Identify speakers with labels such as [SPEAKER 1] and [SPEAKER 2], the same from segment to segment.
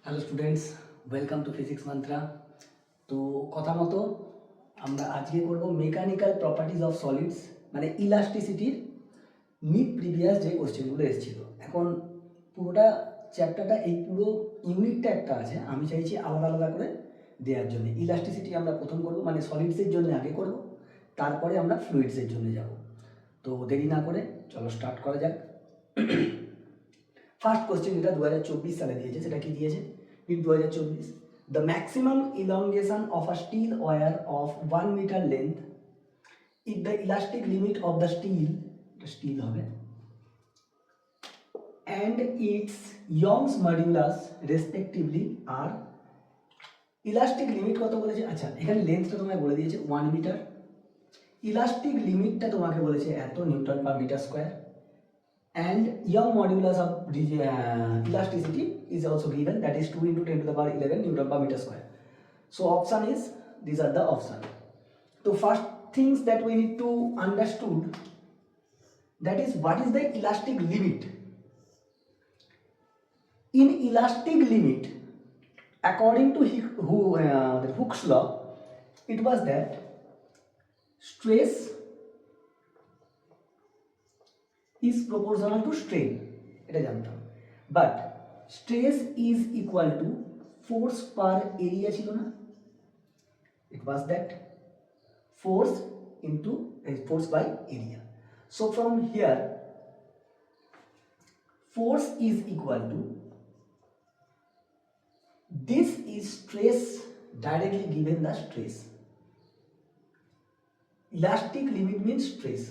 [SPEAKER 1] Hello students, welcome to physics mantra. তো কথা মতো আমরা আজকে করব মেকানিক্যাল প্রপার্টিজ অফ সলিডস, মানে ইলাস্টিসিটির মিড প্রিভিয়াস যে কোশ্চেনগুলো এসেছিল। এখন পুরোটা চ্যাপ্টারটা, এই পুরো ইউনিটটা একটা আছে, আমি চাইছি আলাদা আলাদা করে দেওয়ার জন্য। ইলাস্টিসিটি আমরা প্রথম করব, মানে সলিডসের জন্য আগে করব, তারপরে আমরা ফ্লুইডসের জন্য যাব। তো দেরি না করে চলো স্টার্ট করা যাক। ফার্স্ট কোশ্চেন যেটা 2024 সালে দিয়েছে, সেটা কি দিয়েছে? in 2024, the maximum elongation of a steel wire of 1 meter length if the elastic limit of the steel হবে, and its Young's modulus respectively are। Elastic limit কত বলেছে? আচ্ছা, এখানে লেন্থটা তোমায় বলে দিয়েছে 1 মিটার, ইলাস্টিক লিমিটটা তোমাকে বলেছে এত newton per metre square, and Young modulus of elasticity is also given, that is 2 into 10 to the power 11 Newton per meter square. So option is, these are the option. So first things that we need to understood, that is what is the elastic limit. In elastic limit, according to Hooke's law, it was that stress is proportional to strain, এটা জানতাম, but stress is equal to force per area ছিল না? It was that force into force by area. So from here, force is equal to, this is stress directly given the stress. Elastic limit means stress.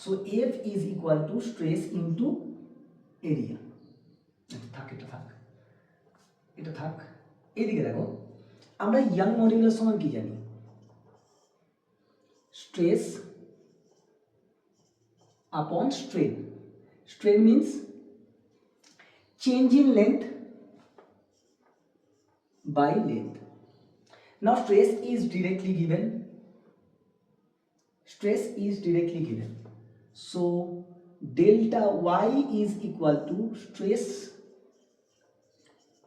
[SPEAKER 1] So F is equal to stress into area. এটা থাক। এদিকে দেখো, আমরা young modulus সমান কি জানি? Stress upon strain. Strain means change in length by length. Now stress is directly given. So delta y is equal to stress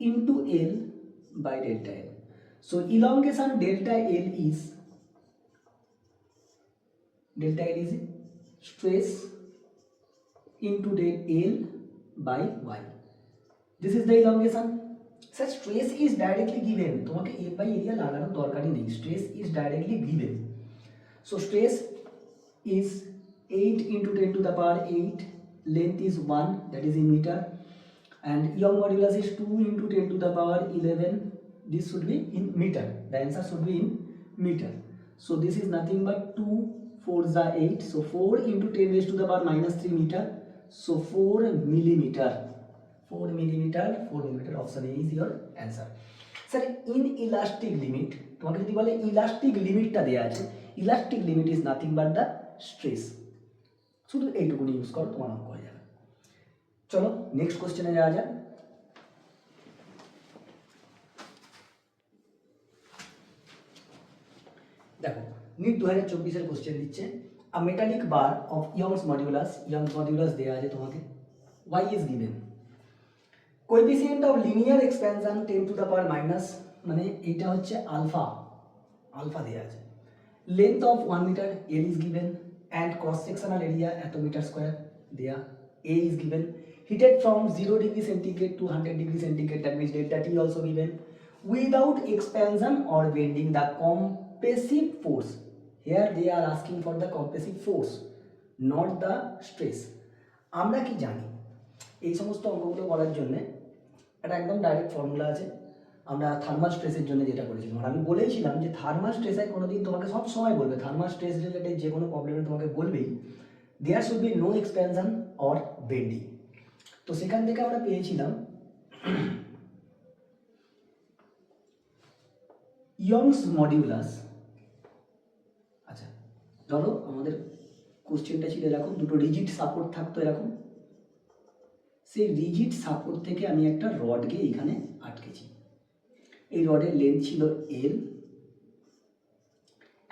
[SPEAKER 1] into L by delta L. So elongation delta L is stress into L by y. This is the elongation. Such stress is directly given, তোমাকে F by area লাগানোর দরকারই নেই, stress is directly given. So stress is 8 into 10 to the power 8, length is 1, that is in meter, and Young modulus is 2 into 10 to the power 11, this should be in meter, the answer should be in meter. So this is nothing but 2 4s are 8, so 4 into 10 raised to the power minus 3 meter, so 4 millimeter. Option A is your answer. Sir, in elastic limit, তোমাকে যদি বলে elastic লিমিটটা দেওয়া আছে, elastic limit is nothing but the stress. শুধু এইটুকুনি use করো, তোমার অঙ্ক হয়ে যাবে। চলো নেক্সট কোশ্চেনে যাওয়া যাক। দেখো, নিট 2024 কোশ্চেন দিচ্ছে, a metallic bar of Young's modulus দেওয়া আছে তোমাকে, y is given, coefficient of linear expansion 10 to the power minus, মানে এইটা হচ্ছে আলফা দেওয়া আছে, length of 1 metre L is given, and cross sectional area এত মিটার স্কয়ার দেয়া, A is given, heated from 0 degree centigrade to 100 degree centigrade, that means delta T also given, without expansion or bending, the compressive force, here they are asking for the compressive force, not the stress. আমরা কি জানি এই সমস্ত অঙ্কগুলো করার জন্য? এটা একদম ডাইরেক্ট ফর্মুলা আছে, আমরা থার্মাল স্ট্রেসের জন্য যেটা করেছিলাম। আর আমি বলেছিলাম যে থার্মাল স্ট্রেসে কোনোদিন তোমাকে সব সময় বলবে, থার্মাল স্ট্রেস রিলেটেড যে কোনো প্রবলেমে তোমাকে বলবেই there should be no expansion or bending. তো সেখান থেকে আমরা পেয়েছিলাম ইয়ংস মডিউলাস। আচ্ছা, ধরো আমাদের কোশ্চেনটা ছিল এরকম, দুটো রিজিড সাপোর্ট থাকতো এরকম, সেই রিজিড সাপোর্ট থেকে আমি একটা রডকে এখানে আটকেছি, এই রডের লেন্থ ছিল L।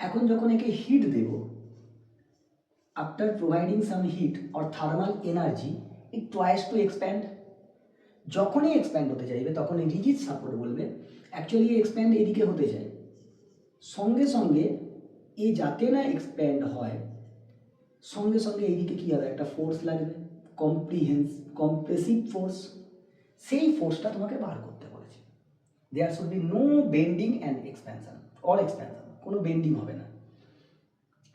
[SPEAKER 1] এখন যখন একে হিট দেব, after providing some heat or thermal energy, it tries to expand, যখনই এক্সপ্যান্ড হতে চাইবে তখন এই রিজিড সাপোর্ট বলবে অ্যাকচুয়ালি এক্সপ্যান্ড এদিকে হতে চায়, সঙ্গে সঙ্গে এ যাতে না এক্সপ্যান্ড হয় সঙ্গে সঙ্গে এইদিকে কী হবে, একটা ফোর্স লাগবে, কম্প্রেসিভ ফোর্স, সেই ফোর্সটা তোমাকে বার করতে বলেছে। There should be no bending and expansion, কোনো বেন্ডিং হবে না।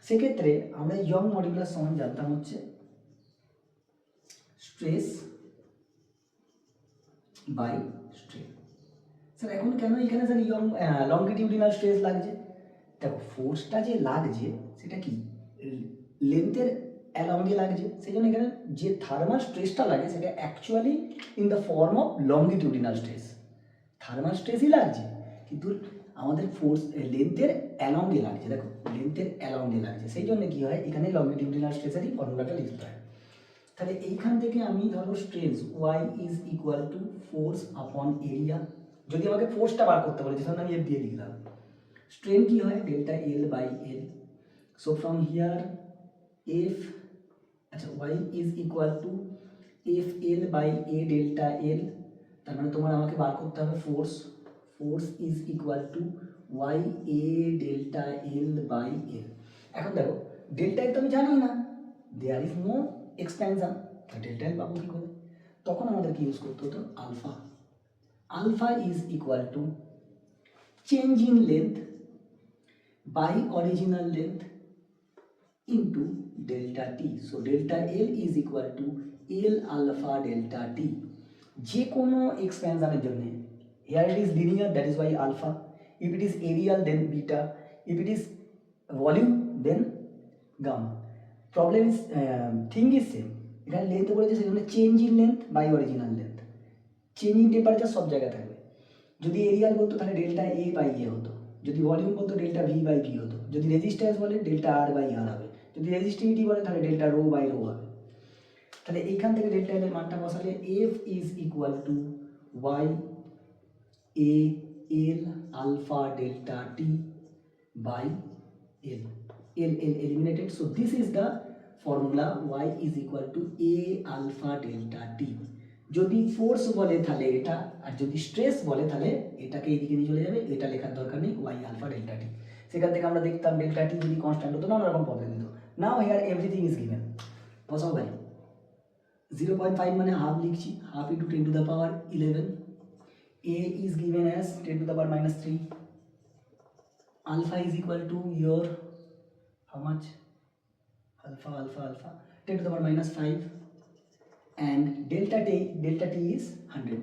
[SPEAKER 1] সেক্ষেত্রে আমরা ইয়ং মডিউলাস সমান জানতাম হচ্ছে স্ট্রেস বাই স্ট্রেন। স্যার এখন কেন এখানে স্যার লংগিটিউডিনাল স্ট্রেস লাগছে? দেখো ফোর্সটা যে লাগছে সেটা কি লেন্থের অ্যালঙ্গে লাগছে, সেই জন্য এখানে যে থার্মাল স্ট্রেসটা লাগে সেটা actually in the form of longitudinal stress. থার্মাল স্ট্রেসই লাগছে কিন্তু আমাদের ফোর্স লেন্থের অ্যালঙ্গে লাগছে, দেখো লেন্থের অ্যালঙ্গে লাগছে, সেই জন্য কী হয় এখানে লংগিটিউডিনাল স্ট্রেসেরই ফর্মুলাটা লিখতে হয়। তাহলে এইখান থেকে আমি ধরো stress Y is equal to force upon area, যদি আমাকে ফোর্সটা বার করতে বলে তখন আমি এফ দিয়ে লিখলাম। স্ট্রেন কি হয় delta L by L, so from here F আচ্ছা Y is equal to F L by A delta L, তার মানে তোমার আমাকে বার করতে হবে force is equal to Y A delta L by L. এখন দেখো ডেল্টা এল তো আমি জানি না, there is no expansion, delta L পাবো কী করে? তখন আমাদের কি ইউজ করতে হতো alpha is equal to change in length by original length into delta T, so delta L is equal to L alpha delta T. যে কোনো এক্সপ্যানশনের জন্য here it is linear, that is why alpha, if it is aerial then beta, if it is volume then gamma. Problem is thing is same, এখানে length বলেছে সেজন্য change in length by original length, change in temperature সব জায়গায় থাকবে। যদি Arial বলতো তাহলে delta A by এ হতো, যদি ভলিউম বলতো ডেল্টা ভি বাই ভি হতো, যদি রেজিস্ট্যান্স বলে ডেল্টা আর বাই আর হবে, যদি রেজিস্টিভিটি বলে তাহলে ডেল্টা রো বাই রো হবে। তাহলে এইখান থেকে ডেল্টা এর মানটা বসালে F is equal to Y A L alpha delta T by L, L eliminated, so this is the formula y is equal to a alpha delta t। যদি force বলে তাহলে এটা, আর যদি স্ট্রেস বলে তাহলে এটাকে এইদিকে নিয়ে চলে যাবে, এটা লেখার দরকার নেই, y alpha delta t। সেখান থেকে আমরা দেখতাম ডেল্টা টি যদি কনস্ট্যান্ট হতো নানা রকম প্রবলেম হতো। নাও হিয়ার এভরিথিং ইজ গিভেন, বসাও ভাই 0.5 মানে হাফ লিখছি, half into 10 to the power 11, a is given as 10 to the power minus 3, alpha is equal to your how much alpha 10 to the power minus 5 and delta t is 100।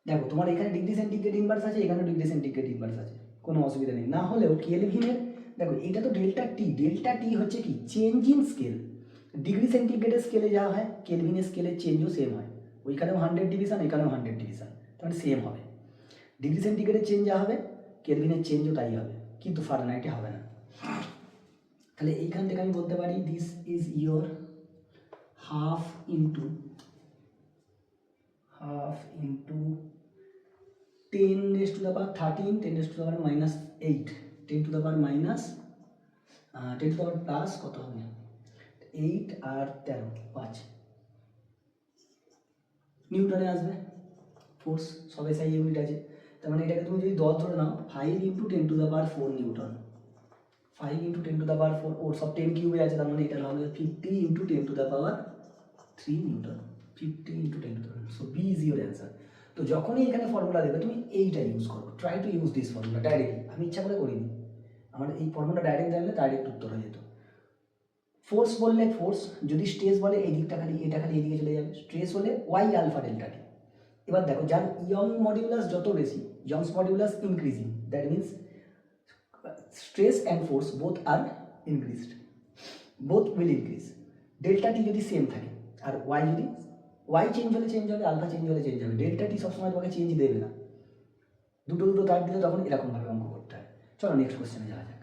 [SPEAKER 1] দেখো তোমার এখানে degree centigrade inverse আছে, এখানে degree centigrade inverse আছে, কোনো অসুবিধা নেই। না হলেও কেলভিনের দেখো এটা তো ডেল্টা টি হচ্ছে কি চেঞ্জ ইন স্কেল, ডিগ্রি সেন্টিগ্রেডের স্কেলে যা হয় কেলভিনের স্কেলের চেঞ্জও সেম হয়, ওইখানেও 100 ডিভিশন এখানেও 100 ডিভিশন, তাহলে সেম হবে। ডিগ্রি সেন্টিগ্রেডের চেঞ্জ যা হবে কেলভিনের চেঞ্জও তাই হবে, কিন্তু ফারেনহাইটে হবে না। তাহলে এইখান থেকে আমি বলতে পারি this is your half into 10 raised to the power 13, 10 raised to the power minus 8, 10 to the power minus 10 to the power plus কত হবে 8 আর 13 5 নিউটনে আসবে ফোর্স, সব এসআই ইউনিট আছে। তার মানে এটাকে তুমি যদি 10 ধরে নাও 5 ইন্টু 10 টু দ্য পাওয়ার 4 নিউটন, 5 ইন্টু 10 টু দ্য পাওয়ার 4, ওর সব 10 কিউবে আছে, তার মানে এটা হবে 50 ইন্টু 10 টু দ্য পাওয়ার 3 নিউটন, 50 into 10 to the power, so B is your answer. তো যখনই এখানে ফর্মুলা দেবে তুমি এইটা ইউজ করো, try to use this formula directly, আমি ইচ্ছা করে করিনি, আমার এই ফর্মুলা ডাইরেক্ট জানলে ডাইরেক্ট উত্তর হয়ে যেত। ফোর্স বললে ফোর্স, যদি স্ট্রেস বলে এই দিকটা খালি এটা খালি এদিকে চলে যাবে, স্ট্রেস হলে ওয়াই আলফা ডেল্টা টি। এবার দেখো যার ইয়ং মডিউলাস যত বেশি, Young's modulus increasing, that means stress and force both are increased, both will increase. Delta T যদি সেম থাকে আর ওয়াই যদি ওয়াই চেঞ্জ হলে চেঞ্জ হবে, আলফা চেঞ্জ হলে চেঞ্জ হবে, ডেল্টা টি সবসময় তোমাকে চেঞ্জ দেবে না, দুটো তার দিলে তখন এরকমভাবে অঙ্ক করতে হয়। চলো নেক্সট কোশ্চেনে যাওয়া যাক।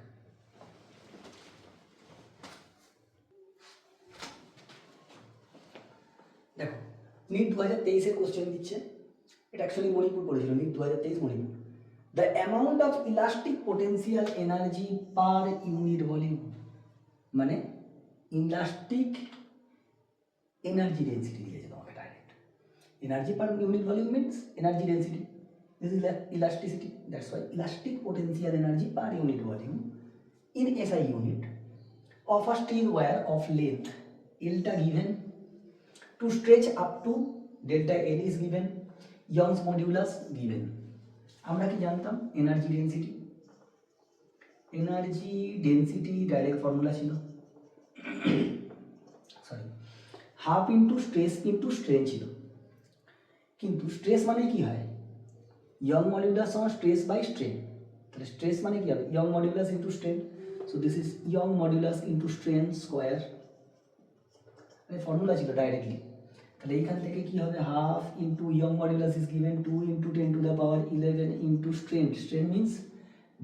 [SPEAKER 1] দেখো নিট 2023-এর কোশ্চেন দিচ্ছে, এটা অ্যাকচুয়ালি মণিপুর পড়েছিল, NEET 2023 Manipur. The amount of elastic potential energy per unit volume, মানে ইলাস্টিক এনার্জি ডেন্সিটি দিয়েছে তোমাকে direct. Energy per unit volume means energy density. This is elasticity. That's why elastic potential energy per unit volume in SI unit of a steel wire of length delta given to stretch up to delta L is given, Young's modulus given. আমরা কি জানতাম energy density direct formula ছিল, sorry, half into stress into strain ছিল। কিন্তু stress মানে কি হয়, young modulus সমান স্ট্রেস বাই স্ট্রেন। তাহলে স্ট্রেস মানে কি হবে, young modulus into strain. So this is young modulus into strain square, formula ছিল ডাইরেক্টলি। তাহলে এইখান থেকে কি হবে, half into young modulus is given 2 into 10 to the power 11 into strain. Strain means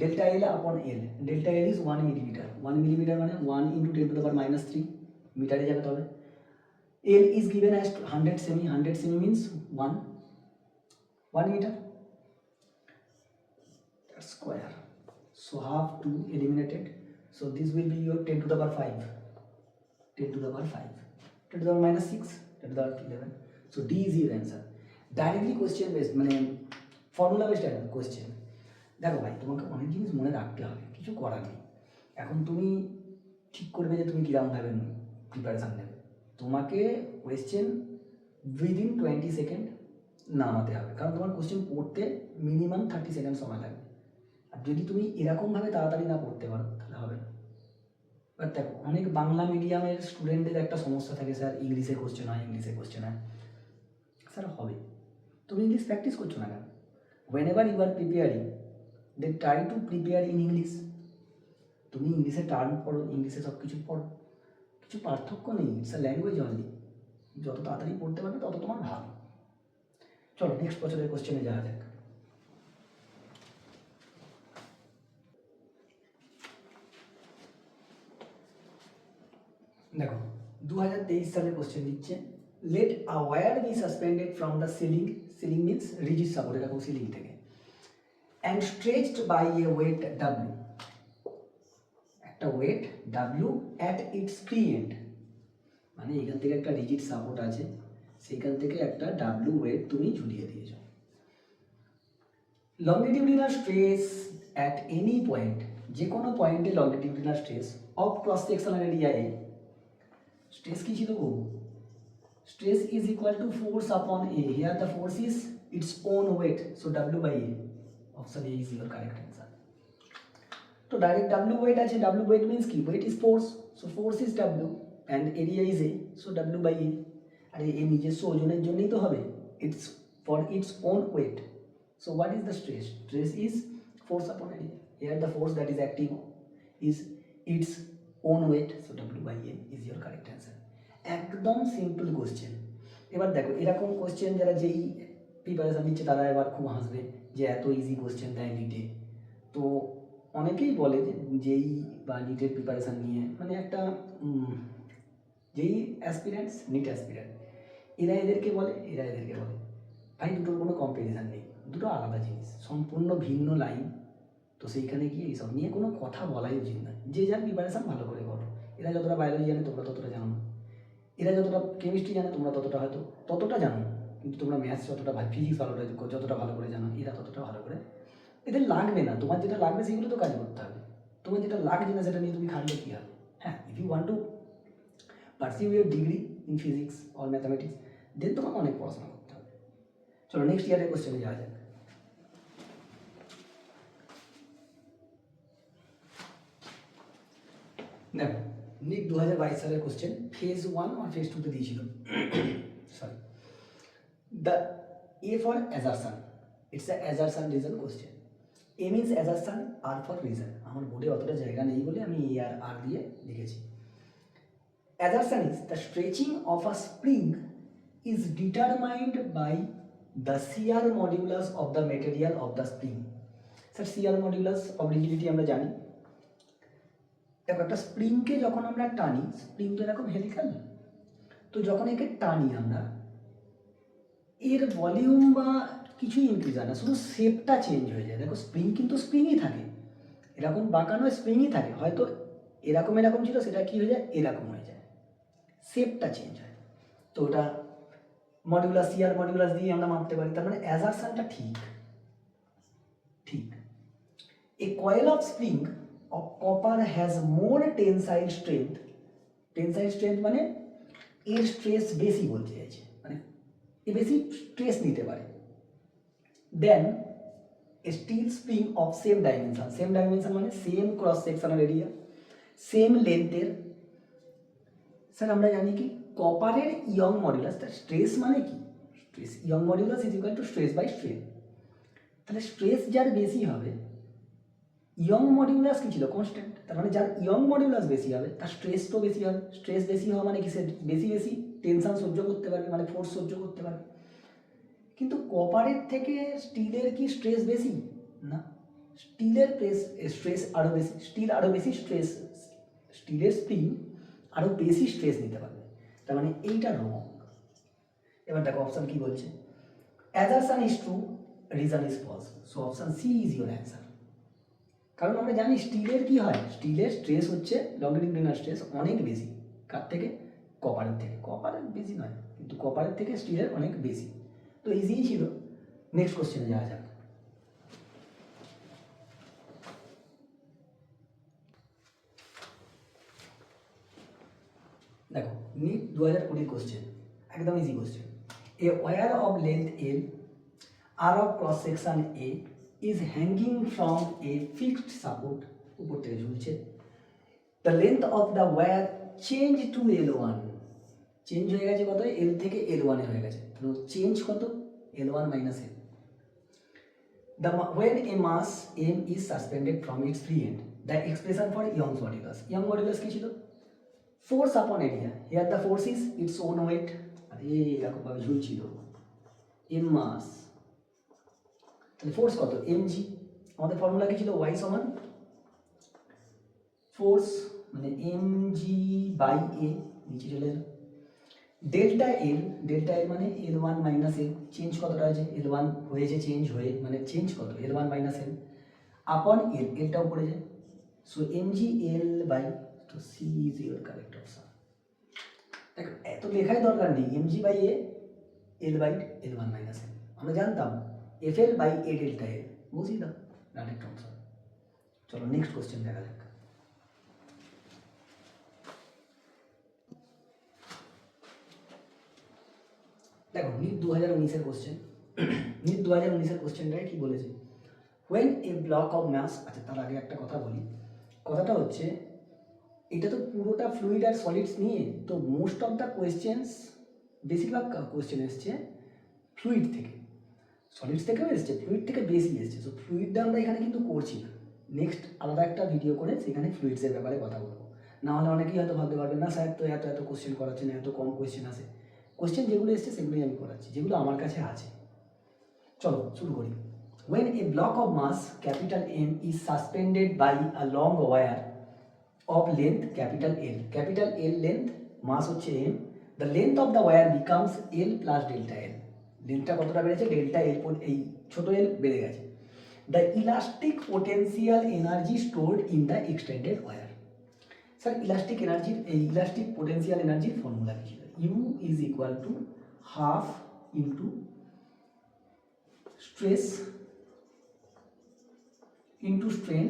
[SPEAKER 1] delta L upon L. Delta L is 1 millimetre. 1 millimetre মানে 1 into 10 to the power -3 মিটারে যাবে। তবে এল ইজ গিভেন অ্যাজ 100 সেমি। 100 সেমি means 1 metre square. So half 2 eliminated. So this will be your 10 to the power 5. 10 to the power 5. 10 to the power -6. 10 to the power 11. So D is your answer. Directly question based, মানে formula based question. দেখো ভাই, তোমাকে অনেক জিনিস মনে রাখতে হবে, কিছু করার নেই। এখন তুমি ঠিক করবে যে তুমি কীরকমভাবে প্রিপারেশান নেবে। তোমাকে কোয়েশ্চেন উইদিন 20 সেকেন্ড নামাতে হবে, কারণ তোমার কোয়েশ্চেন পড়তে মিনিমাম 30 সেকেন্ড সময় লাগবে। আর যদি তুমি এরকমভাবে তাড়াতাড়ি না পড়তে পারো তাহলে হবে না। বাট দেখো, অনেক বাংলা মিডিয়ামের স্টুডেন্টদের একটা সমস্যা থাকে, স্যার ইংলিশে কোশ্চেন হয়, স্যার হবে। তুমি ইংলিশ প্র্যাকটিস করছো না কেন? Whenever you are preparing, they try to prepare in English. তুমি ইংলিশে টার্ম পড়ো, ইংলিশে সব কিছু পড়ো, কিছু পার্থক্য নেই, ইটস আ ল্যাঙ্গুয়েজ অনলি। যত তাড়াতাড়ি পড়তে পারবে তত তোমার ভালো। চলো নেক্সট বছরের কোশ্চেনে যাওয়া যাক। দেখো 2023 সালের কোশ্চেন দিচ্ছে, let a wire be suspended from the ceiling. Ceiling means rigid support, এরকম সিলিং থেকে, and stretched by a weight W. একটা weight W at its free end, মানে এখান থেকে একটা রিজিড সাপোর্ট আছে, সেইখান থেকে একটা ডাব্লিউ ওয়েট তুমি ঝুলিয়ে দিয়েছো। Longitudinal stress at any point, যে কোনো পয়েন্টে longitudinal stress of cross sectional area A. Stress কি ছিল গো? Stress is equal to force upon A. Here the force is its own weight, so W by A. Option A is your correct answer. তো direct W weight আছে, W weight means কি, weight is force, so force is W and area is A, so W by এ। আর এই নিজস্ব ওজনের জন্যই তো হবে, it's for its own weight. So what is the stress? Stress is force upon area. Here the force that is acting is its own weight. So W by A is your correct answer. একদম simple question. এবার দেখো, এরকম question যারা যেই preparation নিচ্ছে তারা এবার খুব হাসবে যে এত ইজি কোশ্চেন দেয় নিটে। তো অনেকেই বলে যে যেই বা নিটের প্রিপারেশান নিয়ে, মানে একটা যেই অ্যাসপিরেন্টস, নিট অ্যাসপিরেন্ট, এরা এদেরকে বলে, ভাই দুটোর কোনো কম্পারিজন নেই, দুটো আলাদা জিনিস, সম্পূর্ণ ভিন্ন লাইন। তো সেইখানে গিয়ে এইসব নিয়ে কোনো কথা বলাই উচিত না। যে যার প্রিপারেশান ভালো করে করো। এরা যতটা বায়োলজি জানে তোমরা ততটা জানো না, এরা যতটা কেমিস্ট্রি জানে তোমরা ততটা জানো, কিন্তু তোমরা ম্যাথস যতটা ফিজিক্স যতটা ভালো করে জানো এরা ততটা ভালো করে। এদের লাগবে না, তোমার যেটা লাগবে সেগুলো তো কাজ করতে হবে। তোমার যেটা লাগছে না সেটা নিয়ে তুমি খাটলে কী হবে? হ্যাঁ, if you want to pursue your degree in physics or mathematics, then তোমাকে অনেক পড়াশোনা করতে হবে। চলো নেক্সট ইয়ারের কোশ্চেনে যাওয়া যাক। দেখো, নিট 2022 সালের কোশ্চেন ফেজ 1 আর ফেজ 2 তে দিয়েছিল। Sorry, the A for assertion, it's a assertion reason question. A means assertion, R for reason. আমার বোর্ডে অতটা জায়গা নেই বলে আমি এ আর আর দিয়ে লিখেছি। Assertion is the stretching of a spring is determined by the shear modulus of the material of the spring. Sir shear modulus of rigidity আমরা জানি। দেখো, একটা স্প্রিংকে যখন আমরা টানি, স্প্রিং তো এরকম হেলিক্যাল, তো যখন একে টানি আমরা, এর ভলিউম বা কিছুই ইনক্রিজ হয় না, শুধু শেপটা চেঞ্জ হয়ে যায়। দেখো, স্প্রিং কিন্তু স্প্রিংই থাকে, এরকম বাঁকানো স্প্রিংই থাকে, হয়তো এরকম ছিল, সেটা কি হয়ে যায়, এরকম হয়ে যায়, শেপটা চেঞ্জ হয়। তো ওটা মডিউলাস শিয়ার মডিউলাস দিয়ে আমরা মাপতে পারি, তার মানে অ্যাজারশনটা ঠিক। A coil of spring of copper has more tensile strength, tensile strength মানে এর স্ট্রেস বেশি বলতে চাইছে, মানে এ বেশি স্ট্রেস নিতে পারে, then steel spring of same dimension, same dimension মানে same cross sectional area, same লেন্থের। স্যার আমরা জানি কি কপারের ইয়ং মডুলাস, তার স্ট্রেস মানে কি, stress Young modulus is equal to stress by strain, তাহলে স্ট্রেস যার বেশি হবে, ইয়ং মডিউলাস কি ছিল কনস্ট্যান্ট, তার মানে যার ইয়ং মডিউলাস বেশি হবে তার স্ট্রেস তো বেশি হবে, স্ট্রেস বেশি হওয়া মানে কি সে বেশি বেশি টেনশন সহ্য করতে পারবে, মানে ফোর্স সহ্য করতে পারবে। কিন্তু কপারের থেকে স্টিলের কি স্ট্রেস বেশি? না, স্টিলের স্ট্রেস আরও বেশি, স্টিল আরও বেশি স্ট্রেস, স্টিলের স্প্রিং আরও বেশি স্ট্রেস নিতে পারবে, তার মানে এইটা রং। এবার দেখো অপশান কি বলছে, assertion is true, reason is false, so option C is your answer. কারণ আমরা জানি স্টিলের কি হয়, স্টিলের স্ট্রেস হচ্ছে লংগিটিউডিনাল স্ট্রেস অনেক বেশি, কার থেকে? কপারের থেকে। কপারের বেশি নয়, কিন্তু কপারের থেকে স্টিলের অনেক বেশি। তো ইজি ছিল। নেক্সট কোশ্চেনে যাওয়া যাক। দেখো নিট 2020 কোশ্চেন, একদম easy question. A wire of length L আর of cross section A is hanging from a fixed support, উপর থেকে ঝুলছে। The length of the wire change to L1, change হয়ে গেছে কত? এল থেকে L1 এ হয়ে গেছে, তো চেঞ্জ কত? L1 minus L. The when a mass m is suspended from its free end, the expression for Young's modulus, Young modulus কি ছিল? Force upon area, here the force is its own weight, আর এরকম ভাবে ঝুলছিল, m mass, তাহলে force কত? mg। আমাদের formula কি ছিল? y সমান ফোর্স মানে mg বাই a, নিচে চলে এলো। ডেল্টা এল, ডেল্টা এল মানে L1 মাইনাস এল, চেঞ্জ কতটা হয়েছে? L1 হয়েছে চেঞ্জ হয়ে, মানে চেঞ্জ কত? L1 মাইনাস এল আপন এল, এলটা উপরে যায়, সো mg l বাই, তো C is your correct option. দেখো এত লেখাই দরকার নেই, mg by A, L by L1 minus L, আমরা জানতাম FL by A delta L, বুঝি দাও ডাইরেক্ট অপশন। চলো নেক্সট কোশ্চেন দেখা যাক। দেখো নিট 2019-এর কোশ্চেন, নিট 2019-এর কোশ্চেনটাই কি বলেছে, when a block of mass, আচ্ছা তার আগে একটা কথা বলি, কথাটা হচ্ছে এটা তো পুরোটা ফ্লুইড আর সলিডস নিয়ে, তো মোস্ট অফ দ্য কোয়েশ্চেন্স, বেশিরভাগ কোয়েশ্চেন এসছে ফ্লুইড থেকে, সলিডস থেকেও এসছে, ফ্লুইড থেকে বেশি এসছে, সো ফ্লুইডটা আমরা এখানে কিন্তু করছি না, নেক্সট আলাদা একটা ভিডিও করে সেখানে ফ্লুইডসের ব্যাপারে কথা বলবো। না হলে অনেকেই হয়তো ভাবতে পারবে না স্যার তো এত এত কোশ্চেন করাচ্ছে না, এত কম কোয়েশ্চেন আসে, কোশ্চেন যেগুলো এসছে সেগুলোই আমি করাচ্ছি, যেগুলো আমার কাছে আছে। চলো শুরু করি। When a block of mass capital M is suspended by a long wire of length capital L, capital L length, mass হচ্ছে M, the length of the wire becomes L plus delta L, লেন্থটা কতটা বেড়েছে? Delta L, এই ছোট এল বেড়ে গেছে। The elastic potential energy stored in the extended wire, sir elastic এনার্জির, এই elastic potential এনার্জির ফর্মুলা কি ছিল? U is equal to half into stress into strain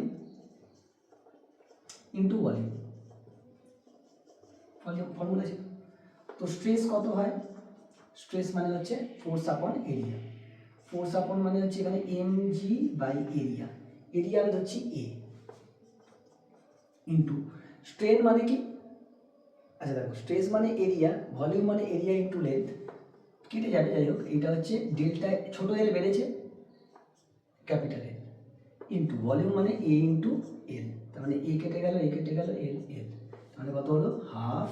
[SPEAKER 1] into volume, formula ছিল। তো স্ট্রেস কত হয়? স্ট্রেস মানে হচ্ছে ফোর্স আপন এরিয়া, ফোর্স আপন মানে হচ্ছে এখানে mg বাই এরিয়া, এরিয়া আমি ধরছি a, ইন্টু স্ট্রেন মানে কি? আচ্ছা দেখো স্ট্রেস মানে এরিয়া, ভলিউম মানে এরিয়া ইন্টু লেন্থ, কেটে যাবে, যাই হোক এটা হচ্ছে ডেল্টা, ছোট এল বেড়েছে ক্যাপিটাল এল, ইন্টু ভলিউম মানে এ ইন্টু এল, তার মানে এ কেটে গেল, এ কেটে গেল, এল এল, তাহলে কত হলো? Half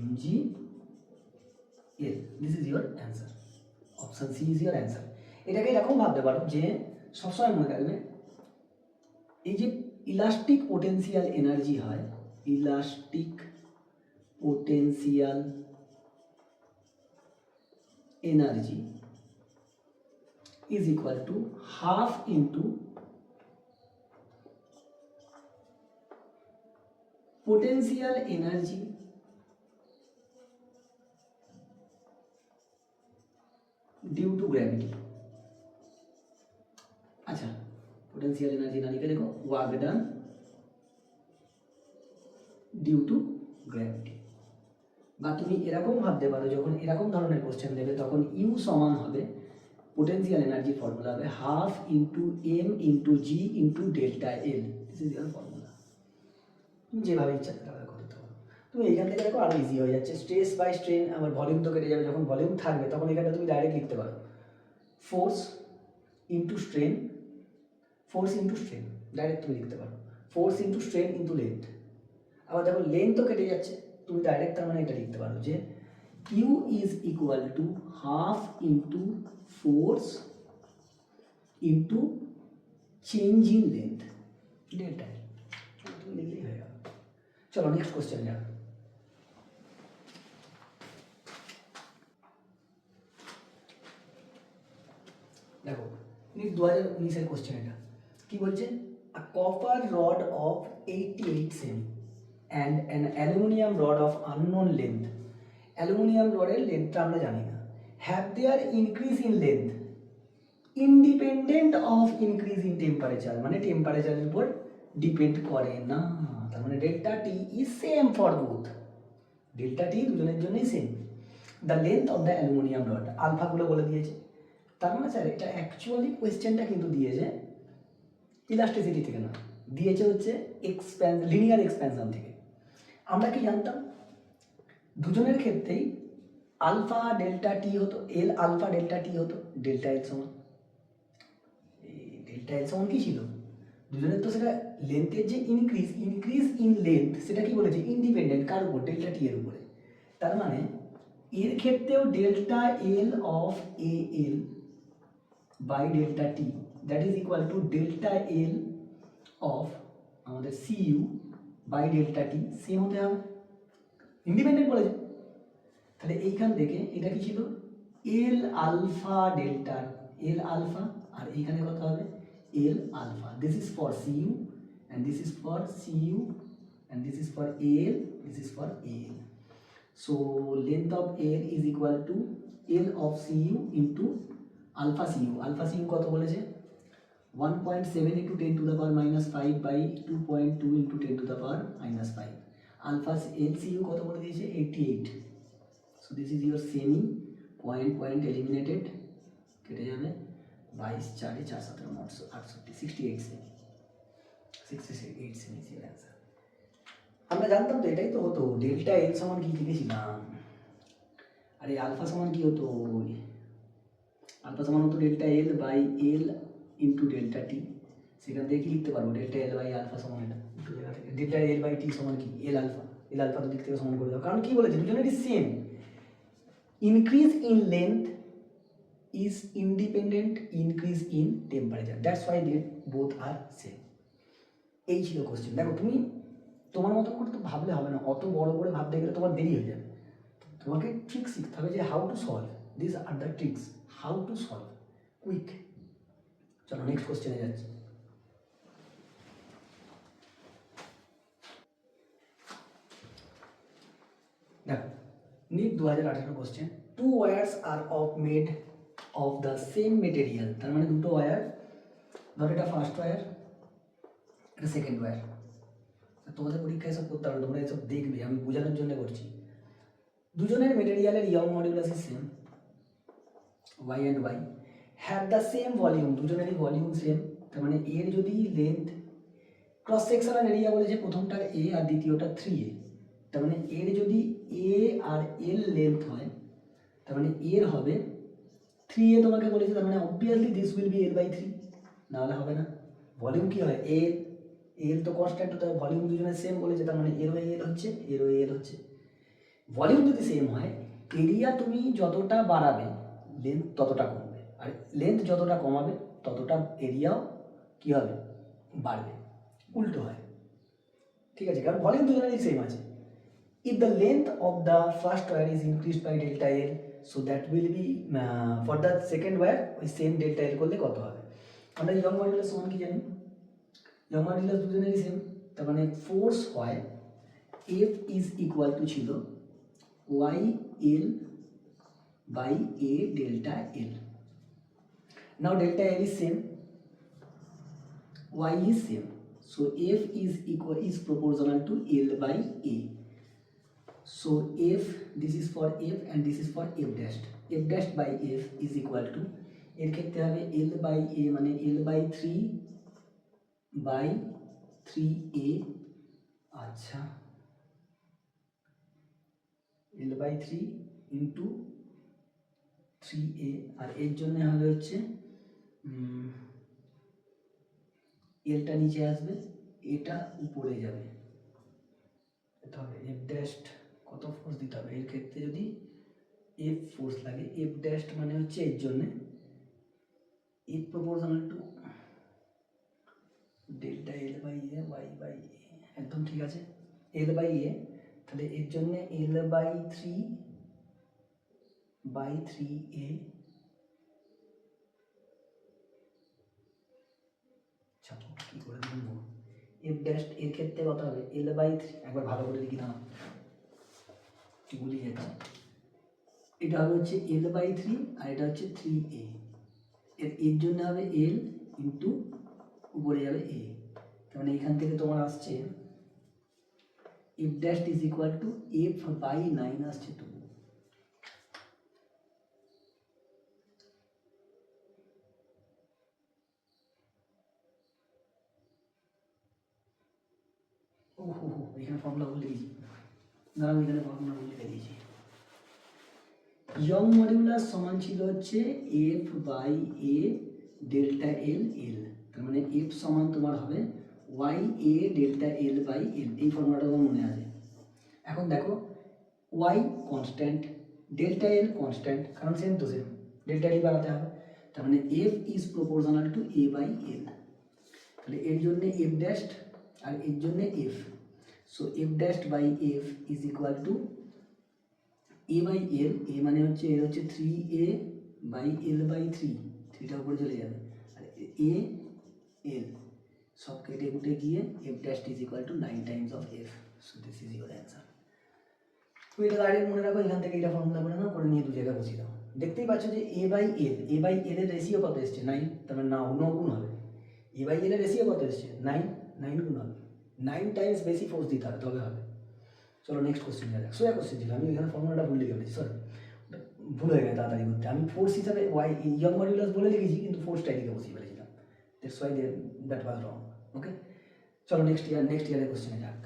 [SPEAKER 1] mg L, this is your answer, option C is your answer. এটাকে এরকম ভাবতে পারো যে সবসময় মনে রাখবে এই যে ইলাস্টিক পোটেনশিয়াল এনার্জি হয়, elastic potential energy is equal to half into potential energy due to gravity. আচ্ছা, পোটেনশিয়াল এনার্জি না লিখে দেখো work done due to gravity. বা তুমি এরকম ভাবতে পারো, যখন এরকম ধরনের কোশ্চেন দেবে তখন ইউ সমান হবে পোটেনশিয়াল এনার্জি ফর্মুলা হবে half into M into G into delta L. This is your formula. তুমি যেভাবে ইচ্ছা সেভাবে করতে পারো। তুমি এইখান থেকে দেখো আরও ইজি হয়ে যাচ্ছে, স্ট্রেস বাই স্ট্রেন, আবার ভলিউম তো কেটে যাবে। যখন ভলিউম থাকবে তখন এখানটা তুমি ডাইরেক্ট লিখতে পারো force into strain, force into strain direct তুমি লিখতে পারো, force into strain into length. আবার দেখো লেন্থ তো কেটে যাচ্ছে, তুমি ডাইরেক্ট তার মানে এটা লিখতে পারো যে U is equal to half into force into change in length delta. তুমি লিখলেই হয়ে গেল। চলো নেক্সট কোশ্চেন যাবে। দেখো নিট 2019-এর কোশ্চেন এটা কি বলছে, a copper rod of 88 cm and an aluminium rod of unknown length, aluminium রডের লেন্থটা আমরা জানি না, have their increase in length independent of increase in temperature, মানে টেম্পারেচারের উপর ডিপেন্ড করে না। তার মানে delta T is same for both, delta T দুজনের জন্যই same. The length of the aluminium rod, আলফাগুলো বলে দিয়েছে। তার মানে স্যার এটা অ্যাকচুয়ালি কোয়েশ্চেনটা কিন্তু দিয়েছে ইলাস্টিসিটি থেকে না, দিয়েছে হচ্ছে লিনিয়ার এক্সপ্যানশন থেকে। আমরা কি জানতাম দুজনের ক্ষেত্রেই আলফা ডেল্টা টি হতো, এল আলফা ডেল্টা টি হতো, ডেল্টা এল সমান, ডেল্টা এল সমান কি ছিল দুজনের, তো সেটা লেন্থের যে ইনক্রিজ ইন লেন্থ সেটা কি বলেছে ইন্ডিপেন্ডেন্ট কার উপর, ডেল্টা টি এর উপরে। তার মানে এর ক্ষেত্রেও delta L of A L by delta T that is equal to delta L of আমাদের C U by delta T same হতে হবে, ইন্ডিপেন্ডেন্ট বলেছে। তাহলে এইখান থেকে এটা কি ছিল L alpha delta, L alpha, আর এইখানে কত হবে L alpha. This is for C U and this is for C U and this is for L, this is for L. So length of L is equal to L of C U into alpha C U. Alpha C U কত বলেছে 1.7 into 10 to the power minus 5 by 2.2 into 10 to the power minus 5. Alpha LCU কত বলে দিয়েছে 88. So this is your semi, point eliminated, কেটে যাবে 22 4 4 17 68 68 semi, 68 semi is your answer. আমরা জানতাম তো এটাই তো হতো, ডেল্টা এল সমান কি লিখেছিলাম, আরে আলফা সমান কি হতো, আলফা সমান হতো delta L by L into delta T. সেখান থেকে কি লিখতে পারবো ডেল্টা এল বাই আলফা সমান এটা দুটো জায়গা থেকে, ডেল্টা এল বাই টি সমান কি এল আলফা তো দিক থেকে সমান করে দাও, কারণ কি বলেছে দুজনেরই same, increase in length is independent increase in temperature, that's why they both are same. এই ছিল কোশ্চেন। দেখো তুমি তোমার মতন করে তো ভাবলে হবে না, অত বড় করে ভাবতে গেলে তোমার দেরি হয়ে যাবে, তোমাকে ট্রিক্স শিখতে হবে যে how to solve, this are the tricks how to solve quick. চলো নেক্সট কোশ্চেনে যাচ্ছি। দেখো NEET 2018 question, two wires are of made of the same material, তার মানে দুটো ওয়্যার, ধরো এটা ফার্স্ট ওয়্যার এটা সেকেন্ড ওয়্যার। তোমাদের পরীক্ষায় এসব করতে হবে, তোমরা এসব দেখবে, আমি বোঝানোর জন্য করছি। দুজনের মেটেরিয়ালের Young modulus is same, Y and Y, have the same volume, দুজনেরই ভলিউম সেম। তার মানে এর যদি লেন্থ, ক্রস সেকশনাল এরিয়া বলেছে প্রথমটার এ আর দ্বিতীয়টা 3a, তার মানে এর যদি এ আর এল লেন্থ হয় তার মানে এর হবে 3a তোমাকে বলেছে, তার মানে obviously this will be L by 3, নাহলে হবে না। ভলিউম কি হয় এল তো কনস্ট্যান্ট হতে হবে, ভলিউম দুজনের সেম বলেছে, তার মানে এরও এল হচ্ছে এরও এল হচ্ছে। ভলিউম যদি সেম হয় এরিয়া তুমি যতটা বাড়াবে লেন্থ ততটা কমবে, আর লেন্থ যতটা কমাবে ততটা এরিয়াও কী হবে বাড়বে, উল্টো হয়, ঠিক আছে, কারণ ভলিউম দুজনেরই সেম আছে। If the length of the first wire is increased by delta L, so that will be for the second wire ওই সেম ডেল্টা এল করলে কত হবে। আমরা ইয়ং মডিউলাস সমান কি জানি, ইয়ং মডিউলাস দুজনেরই সেম, তার মানে ফোর্স হয় এফ ইজ ইকুয়াল টু ছিল Y L by A delta L. Now delta L is same, Y is same, so F is proportional to L by A. So F, this is for F and this is for F dashed. F dashed by F is equal to, এর ক্ষেত্রে হবে L by A মানে L by 3 by 3A, আচ্ছা L by 3 into 3A, আর এর জন্য হবে হচ্ছে এলটা নিচে আসবে, এটা উপরে যাবে, এটা হবে এফ ড্যাশড, কত ফোর্স দিতে হবে এর ক্ষেত্রে যদি এফ ফোর্স লাগে, এফ ড্যাশড মানে হচ্ছে এর জন্য F proportional to delta L by A Y by A, একদম ঠিক আছে, এল বাই এ, তাহলে এর জন্য এল বাই 3/3A, কি করে বলবো, এফ ড্যাশ এর ক্ষেত্রে কত হবে এল বাই 3, একবার ভালো করে লিখি দাও, গুলি যেতাম, এটা হবে হচ্ছে এল বাই 3 আর এটা হচ্ছে 3A, এর জন্য হবে এল ইন্টু উপরে যাবে এ, তার মানে এখান থেকে তোমার আসছে F dash is equal to F by 9 আসছে 2। ওহো, এখানে ফর্মুলা ভুলে গেছি, না আমি এখানে ফর্মুলা ভুলে দিয়েছি। ইয়ং মডিউলাস সমান ছিল হচ্ছে F by A delta L L, তার মানে এফ সমান তোমার হবে Y A delta L by L, এই ফর্মুলাটা তোমার মনে আছে। এখন দেখো Y constant, delta L constant, কারণ সেম তো সেম, ডেল্টা এল বাড়াতে হবে, তার মানে F is proportional to A by L, তাহলে এর জন্য এফ ড্যাশড আর এর জন্য F, so F dashed by F is equal to A by এল, এ মানে হচ্ছে এর হচ্ছে 3A বাই এল বাই 3, 3টা উপরে চলে যাবে, আর এ এল সব কেটে কুটে গিয়ে F dashed is equal two 9 Times of F, so this is your answer. তুমি এটা ডাইরেক্ট মনে রাখো, এখান থেকে এটা ফর্মুলা করে নাও, করে নিয়ে দু জায়গায় বসিয়ে দাও, দেখতেই পাচ্ছ যে এ বাই এল এর রেশিও কত এসছে 9, তার মানে 9 গুণ হবে, এ বাই এল এর রেশিও কত এসছে 9 গুণ হবে, 9 টাইমস বেশি ফোর্স দিতে হবে তবে হবে। চলো নেক্সট কোশ্চেন যাবে, সোজা কোশ্চেন ছিল, আমি এখানে ফর্মুলাটা ভুল লিখে ফেলেছি, সরি ভুল হয়ে গেছে তাড়াতাড়ি করতে, আমি ফোর্স হিসাবে ওয়াই ইয়ং মডিউলাস বলে লিখেছি কিন্তু ফোর্সটাই লিখে বসিয়ে ফেলেছিলাম, that's why that was wrong. Okay, চলো নেক্সট ইয়ারের কোশ্চেনে যাক।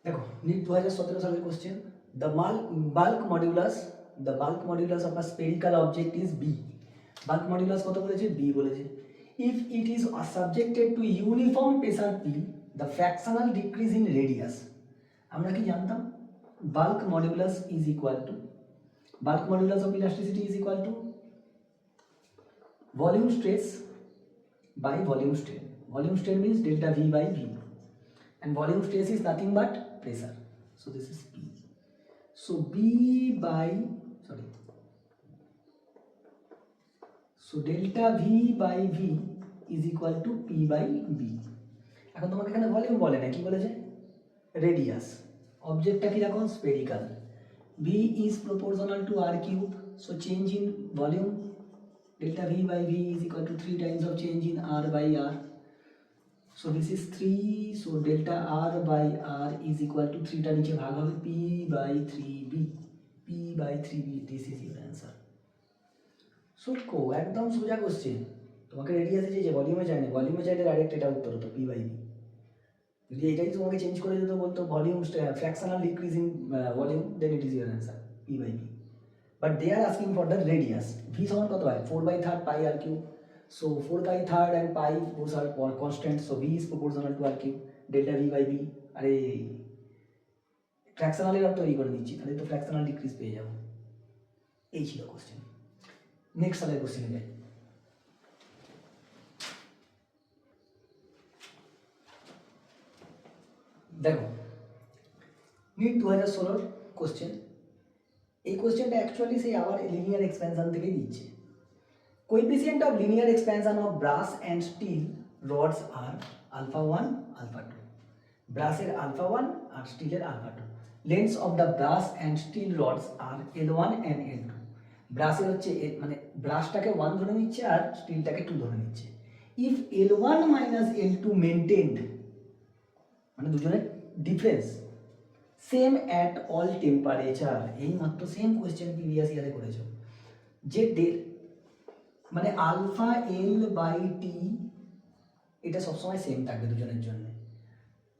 [SPEAKER 1] দেখো নিট 2017 সালের question, the bulk modulus of a spherical object is B, bulk modulus কত বলেছে বি বলেছে, if it is subjected to uniform pressure P, the fractional decrease in radius, আমরা কি জানতাম bulk modulus of elasticity is equal to volume stress by volume strain. Volume strain means delta V by V, and volume stress is nothing but pressure, so this is P, so so delta V by V is equal to P by B। এখন তোমাকে এখানে volume বলে না, কি বলেছে radius, অবজেক্টটা কি দেখো spherical, V is proportional to R cube, so change in volume delta V by V is equal to 3 times of change in R by R, so this is 3, so delta R by R is equal to 3টা নিচে ভাগ হবে P by 3B, this is your answer। সুটকো একদম সোজা question, তোমাকে রেডিয়াসে চেয়েছে ভলিউমে চাইনি, ভলিউমে চাইলে ডাইরেক্ট এটা উত্তর হতো P বাই বি, যদি এটাই তোমাকে চেঞ্জ করে দিত বলতো volume fractional decrease in volume, then it is your answer P by B, but they are asking for the radius. V সমান কত হয় 4/3 pi R cube, so 4/3 and pi both are constant, so V is proportional to R cube, delta V by B, আরে fractional এর তৈরি করে দিচ্ছি, তাহলে তো ফ্র্যাকশনাল ডিক্রিজ পেয়ে যাবো। এই ছিল কোশ্চেন। নেক্সট সালের কোশ্চেনে যাই। দেখো নিট 2016 কোশ্চেন, এই কোশ্চেনটা অ্যাকচুয়ালি সেই আবার লিনিয়ার এক্সপ্যানশন থেকেই দিচ্ছে। Coefficient of linear expansion of brass and steel rods are alpha 1 alpha 2, ব্রাসের আলফা 1 আর স্টিলের alpha 2। Lengths of the brass and steel rods are L1 and L2। ব্রাসের হচ্ছে মানে ব্রাশটাকে 1 ধরে নিচ্ছে আর স্টিলটাকে 2 ধরে নিচ্ছে। If L1 minus L2 maintained, মানে দুজনের difference same at all temperature, এই মাত্র সেম কোয়েশ্চেন প্রিভিয়াস ইয়ারে করেছো, যে মানে আলফা এল বাই টি এটা সবসময় সেম থাকবে দুজনের জন্য।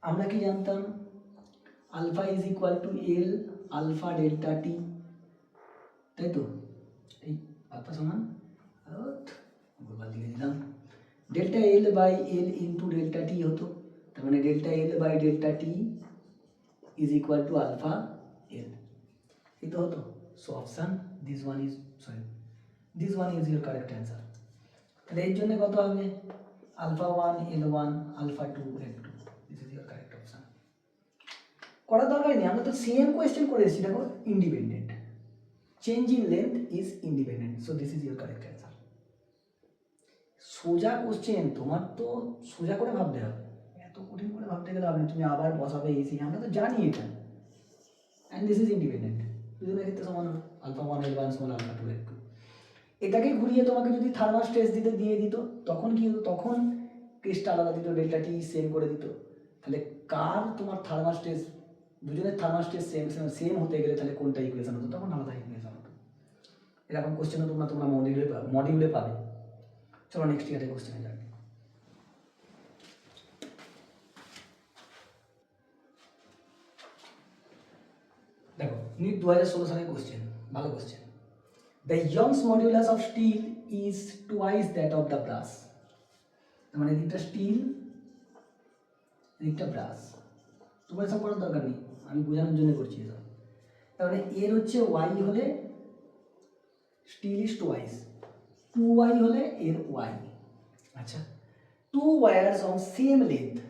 [SPEAKER 1] আমরা কি জানতাম? Alpha is equal to L alpha delta T, তাই তো? এই আলফা সমান ভুলভাল লিখে দিলাম, delta L by L into delta T হতো, তার মানে delta L by delta T is equal to alpha L, এই তো হতো। So option this one is your correct answer. তাহলে এর জন্য কত হবে? Alpha 1 L1 alpha 2 L2, this is your correct option. করার দরকার নেই, আমরা তো সেম কোয়েশ্চেন করে এসেছি, দেখো independent, change in length is independent, so this is your correct answer. সোজা কোশ্চেন, তোমার তো সোজা করে ভাবতে হবে, এত কঠিন করে ভাবতে গেলে হবে, তুমি আবার বসাবে এসি, আমরা তো জানি এটা। অ্যান্ড দিস ইজ ইন্ডিপেন্ডেন্ট, দুজনের ক্ষেত্রে সমান হবে, আলফা 1 L1 সমান আলফা 2 L2। এটাকে ঘুরিয়ে তোমাকে যদি থার্মাল স্ট্রেস দিয়ে দিত, তখন কি হতো? তখন কেসটা আলাদা দিত, ডেল্টা টি সেম করে দিত। তাহলে কার তোমার থার্মাল স্ট্রেস, দুজনের থার্মাল স্ট্রেস সেম হতে গেলে তাহলে কোনটা ইকুয়েশন হতো? তখন আলাদা ইকুয়েশন হতো। এরকম কোশ্চেনও তোমরা মডিউলে পাবে। চলো নেক্সট ইয়ারে কোশ্চেনে যাবে। দেখো নিট 2016 সালের কোশ্চেন, ভালো question. The Young's modulus of steel is twice that of the brass. মানে এদিকটা স্টিল, এদিকটা ব্রাশ। তোমার সব করার দরকার নেই, আমি বোঝানোর জন্য করছি এসব। তাহলে এর হচ্ছে ওয়াই হলে স্টিল ইজ টোয়াইস, 2y হলে এর ওয়াই। আচ্ছা, 2 wires on same length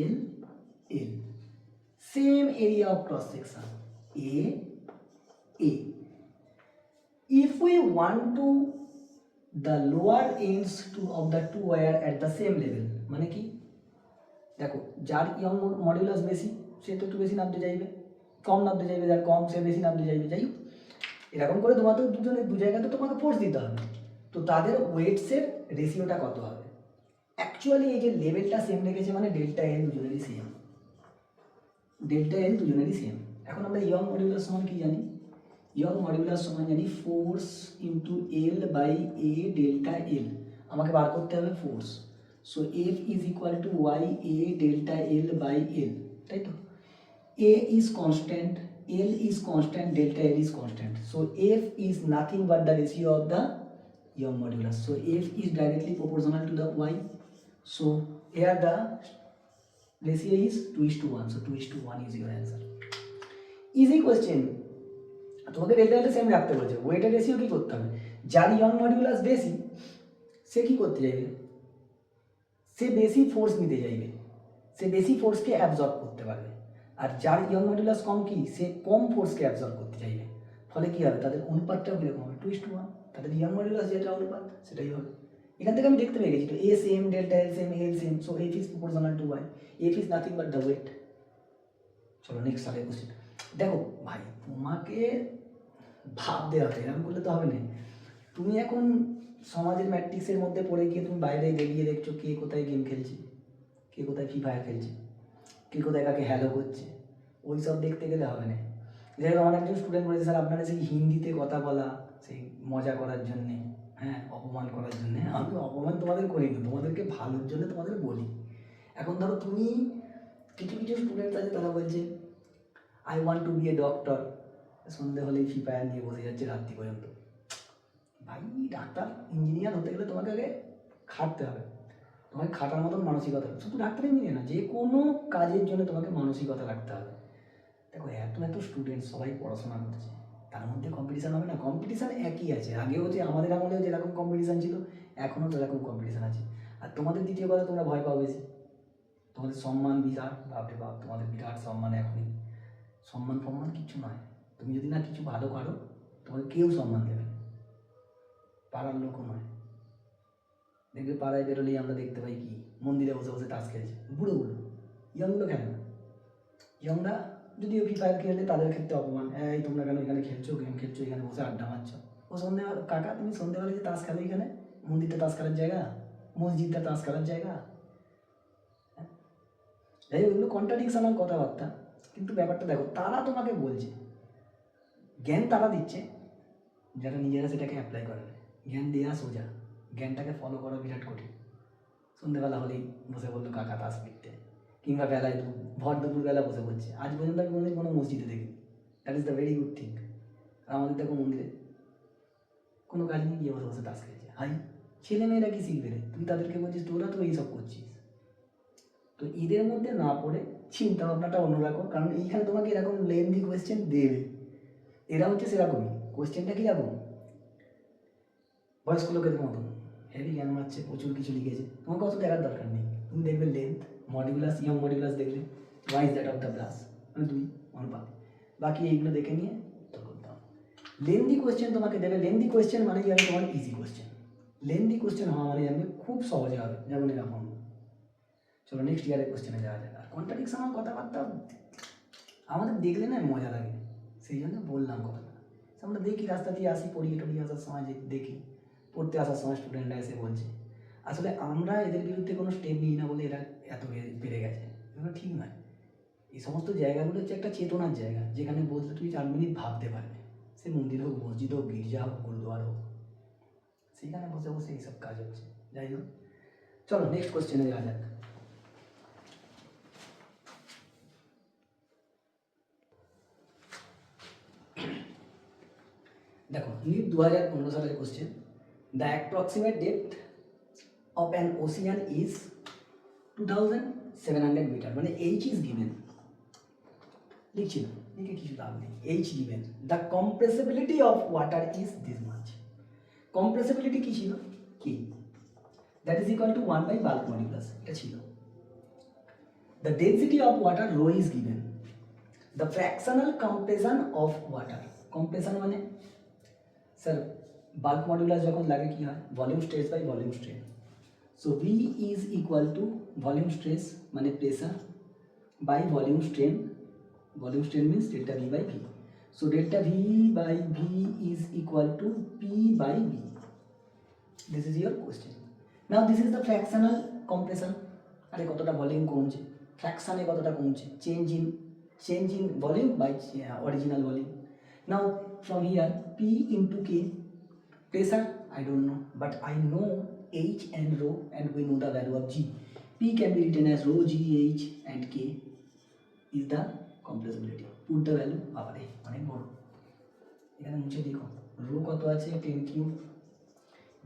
[SPEAKER 1] L, L, same area of cross section A, A. If we want to the lower ends of the 2 wire at the same level, মানে কি? দেখো যার young modulus বেশি সে তো একটু বেশি নামতে চাইবে, কম নামতে চাইবে যার কম সে বেশি নামতে চাইবে। যাই হোক, এরকম করে তোমাদের দুজনের দু জায়গাতে তোমাকে ফোর্স দিতে হবে, তো তাদের ওয়েটসের রেশিওটা কত হবে? অ্যাকচুয়ালি এই যে লেভেলটা সেম রেখেছে মানে ডেল্টা এল দুজনেরই সেম, ডেল্টা এল দুজনেরই সেম। এখন আমরা ইয়ং মডুলাস সমান কি জানি? ইয়ং মডুলাস সমান জানি force into L by A delta L. আমাকে বার করতে হবে force, so F is equal to Y A delta L by L, তাই তো? A is constant, L is constant, delta L is constant, so F is nothing but the ratio of the Young modulus, so F is directly proportional to the Y, so here the ratio is 2:1, so 2:1 is your answer. Easy question. তোমাকে delta এলটা same রাখতে বলছে, ওয়েটের ratio কি করতে হবে? যার young modulus বেশি সে কি করতে চাইবে? সে বেশি ফোর্স নিতে চাইবে, সে বেশি ফোর্সকে অ্যাবজর্ব করতে পারবে। আর যার ইয়ং মডুলাস কম কি, সে কম ফোর্সকে অ্যাবজর্ব করতে চাইবে। ফলে কি হবে? তাদের অনুপাতটাও কীরকম হবে? 2:1, তাদের ইয়ং মডুলাস যেটা অনুপাত সেটাই হবে। এখান থেকে আমি দেখতে পেয়ে গেছি তো A same, delta L same, L same, so F is proportional to Y, F is nothing but the weight. চলো নেক্সট সালের কোশ্চেন। দেখো ভাই তোমাকে ভাবতে হবে, এরকম করলে তো হবে না। তুমি এখন সমাজের ম্যাট্রিক্সের মধ্যে পড়ে গিয়ে তুমি বাইরে বেরিয়ে দেখছো কে কোথায় গেম খেলছে, কে কোথায় ফ্রি ফায়ার খেলছে, কে কোথায় কাকে হ্যালো করছে, ওই সব দেখতে গেলে হবে না। যাই হোক, আমার একজন স্টুডেন্ট বলেছে স্যার আপনারা সেই হিন্দিতে কথা বলা, সেই মজা করার জন্যে, হ্যাঁ অপমান করার জন্যে। আমি অপমান তোমাদের করি না, তোমাদেরকে ভালোর জন্য তোমাদের বলি। এখন ধরো তুমি কিছু কিছু স্টুডেন্ট আছে তারা বলছে I want to be a doctor, সন্ধে হলেই ফ্রি ফায়ার নিয়ে বসে যাচ্ছে রাত্রি পর্যন্ত। ভাই ডাক্তার ইঞ্জিনিয়ার হতে গেলে তোমাকে আগে খাটতে হবে, তোমাকে খাটার মতন মানসিকতা, শুধু ডাক্তার ইঞ্জিনিয়ার না, যে কোনো কাজের জন্য তোমাকে মানসিকতা রাখতে হবে। দেখো এত এত স্টুডেন্ট সবাই পড়াশোনা করছে, তার মধ্যে কম্পিটিশান হবে না? কম্পিটিশান একই আছে, আগেও যে আমাদের আমলেও যেরকম কম্পিটিশান ছিল এখনও সেরকম কম্পিটিশান আছে। আর তোমাদের দ্বিতীয় কথা তোমরা ভয় পাও বেশি, তোমাদের সম্মান বিরাট, বাপরে বাপ তোমাদের বিরাট সম্মান। এখনই সম্মান ফম্মান কিচ্ছু নয়, তুমি যদি না কিছু ভালো করো তোমাকে কেউ সম্মান দেবে না, পাড়ার লোকও নয়। দেখবে পাড়ায় বেরোলেই আমরা দেখতে পাই কি মন্দিরে বসে বসে তাস খেলছে বুড়ো বুড়ো, ইয়ংগুলো খেলে না। ইয়ংরা যদিও ফ্রি ফায়ার খেললে তাদের ক্ষেত্রে অপমান, এই তোমরা কেন এখানে খেলছো, গেম খেলছো, এখানে বসে আড্ডা মারছো। ও সন্ধ্যেবেলা, কাকা তুমি সন্ধ্যেবেলা যে তাস খেলো এখানে, মন্দিরটা তাস খেলার জায়গা, মসজিদটা তাস খেলার জায়গা। যাই হোক, এগুলো কন্ট্রাডিকশনাল কথাবার্তা, কিন্তু ব্যাপারটা দেখো, তারা তোমাকে বলছে, জ্ঞান তারা দিচ্ছে, যারা নিজেরা সেটাকে অ্যাপ্লাই করে না। জ্ঞান দেওয়া সোজা, জ্ঞানটাকে ফলো করা বিরাট কঠিন। সন্ধ্যেবেলা হলেই বসে বললো কাকা তাস পিটতে, কিংবা বেলায় ভর দুপুরবেলা বসে পড়ছে। আজ পর্যন্ত আমি কোনোদিন কোনো মসজিদে দেখি, that is the very good thing. আর আমাদের দেখো মন্দিরে কোনো কাজ নেই, গিয়ে বসে বসে তাস খেলছে। হাই, ছেলেমেয়েরা কি শিখবে রে? তুই তাদেরকে বলছিস তোরা তো এইসব করছিস। তো এদের মধ্যে না পড়ে চিন্তা ভাবনাটা অন্য রাখো, কারণ এইখানে তোমাকে এরকম লেন্দি কোয়েশ্চেন দেবে। এরা হচ্ছে সেরকমই, কোয়েশ্চেনটা কীরকম বয়স্ক লোকের মতন, হেভি জ্ঞান মারছে, প্রচুর কিছু লিখেছে। তোমাকে অত দেখার দরকার নেই, তুমি দেখবে লেন্থ, মডিউলাস, ইয়ং মডিউলাস দেখলে, Y is that of the brass, মানে 2 অনুপাত। বাকি এইগুলো দেখে নিয়ে উত্তর করতে হবে। লেন্দি কোয়েশ্চেন তোমাকে দেবে, লেন্দি কোয়েশ্চেন মানে যাবে তোমার ইজি কোয়েশ্চেন। লেন্দি কোয়েশ্চেন হওয়া মানে জানবে খুব সহজে হবে, যেমন এরকম। চলো নেক্সট ইয়ারের কোয়েশ্চেনে যাওয়া যাক। আর কন্ট্রাডিকশনাল কথাবার্তা আমাদের দেখলে না মজা লাগে, সেই জন্য বললাম কথাটা। আমরা দেখি রাস্তা দিয়ে আসি, পড়িয়ে টড়িয়ে আসার সময় যে দেখি, পড়তে আসার সময় স্টুডেন্টরা এসে বলছে। আসলে আমরা এদের বিরুদ্ধে কোনো স্টেপ নিই না বলে এরা এত বেড়ে গেছে, এগুলো ঠিক নয়। এই সমস্ত জায়গাগুলো হচ্ছে একটা চেতনার জায়গা, যেখানে বসলে তুই 4 মিনিট ভাবতে পারবে। সে মন্দির হোক, মসজিদ হোক, গির্জা হোক, গুরুদুয়ার হোক, সেখানে বসে বসে এইসব কাজ হচ্ছে। যাই হোক, চলো নেক্সট কোশ্চেনে যাওয়া যাক। দেখো, নিট 2015 সালের question, the approximate depth of an ocean is 2700 metre, মানে এইচ ইজ গিভেন। লিখছি না, লিখে কিছু লাভ নেই, H given. The compressibility of water is this much. Compressibility কী ছিল? কি? That is equal to 1 by bulk modulus, এটা ছিল। The density of water rho is given. The fractional compression of water, compression মানে স্যার বাল্ক মডিউলাস যখন লাগে কি হয়, volume stress by volume strain. So V is equal to volume stress মানে pressure by volume strain, volume strain means delta V by V. So delta V by V is equal to P by V. This is your question. Now this is the fractional compression. আরে কতটা volume কমছে, ফ্র্যাকশনে কতটা কমছে, change in volume by original volume. Now from here P into K, pressure I don't know, but I know H and rho, and we know the value of G. P can be written as rho G H, and K is the compressibility. Put the value আবারে অনেক বড়, এখানে মুছে দেখো rho কত আছে 10 cube,